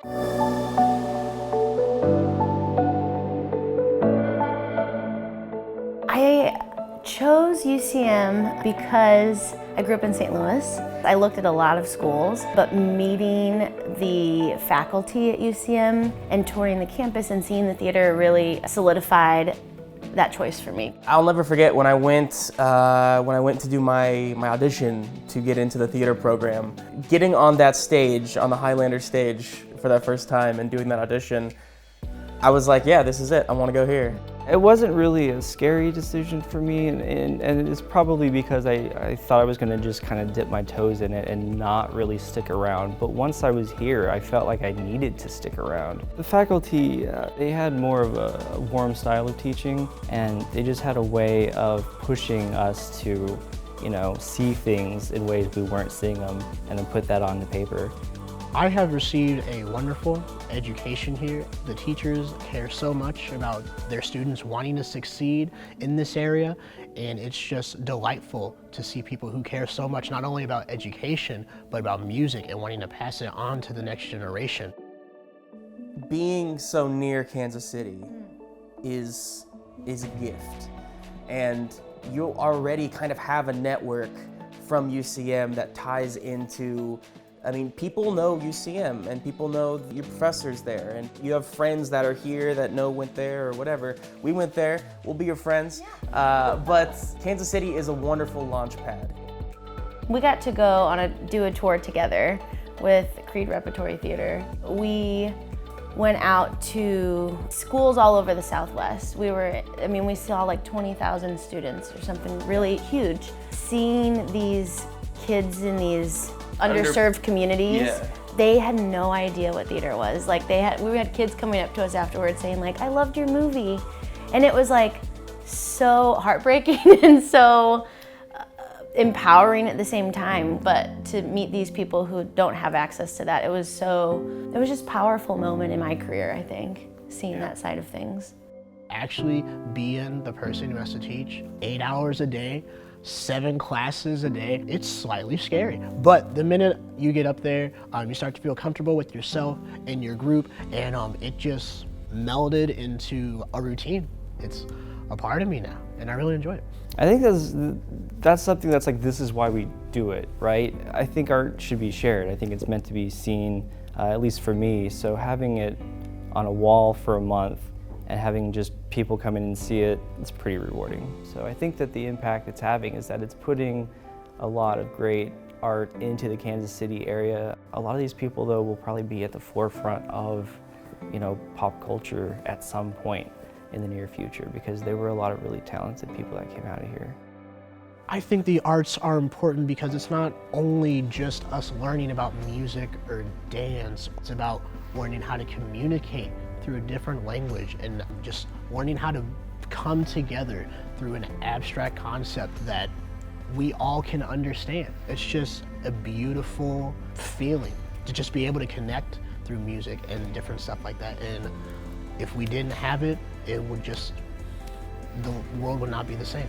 I chose UCM because I grew up in St. Louis. I looked at a lot of schools, but meeting the faculty at UCM and touring the campus and seeing the theater really solidified that choice for me. I'll never forget when I went to do my audition to get into the theater program. Getting on that stage, on the Highlander stage for that first time and doing that audition, I was like, yeah, this is it, I want to go here. It wasn't really a scary decision for me, and it's probably because I thought I was going to just kind of dip my toes in it and not really stick around. But once I was here, I felt like I needed to stick around. The faculty, they had more of a warm style of teaching, and they just had a way of pushing us to, see things in ways we weren't seeing them, and then put that on the paper. I have received a wonderful education here. The teachers care so much about their students wanting to succeed in this area, and it's just delightful to see people who care so much not only about education, but about music and wanting to pass it on to the next generation. Being so near Kansas City is a gift, and you already kind of have a network from UCM that ties into, people know UCM and people know your professors there, and you have friends that are here that went there or whatever. We went there, we'll be your friends. But Kansas City is a wonderful launch pad. We got to go do a tour together with Creed Repertory Theater. We went out to schools all over the Southwest. We saw like 20,000 students or something really huge. Seeing these kids in these underserved communities, they had no idea what theater was. Like we had kids coming up to us afterwards saying like, I loved your movie. And it was like so heartbreaking and so empowering at the same time. But to meet these people who don't have access to that, it was just a powerful moment in my career, I think, seeing that side of things. Actually being the person who has to teach 8 hours a day, 7 classes a day, it's slightly scary. But the minute you get up there, you start to feel comfortable with yourself and your group, and it just melded into a routine. It's a part of me now, and I really enjoy it. I think that's something that's like, this is why we do it, right? I think art should be shared. I think it's meant to be seen, at least for me. So having it on a wall for a month and having just people come in and see it, it's pretty rewarding. So I think that the impact it's having is that it's putting a lot of great art into the Kansas City area. A lot of these people, though, will probably be at the forefront of, pop culture at some point in the near future, because there were a lot of really talented people that came out of here. I think the arts are important because it's not only just us learning about music or dance, it's about learning how to communicate through a different language and just learning how to come together through an abstract concept that we all can understand. It's just a beautiful feeling to just be able to connect through music and different stuff like that. And if we didn't have it, the world would not be the same.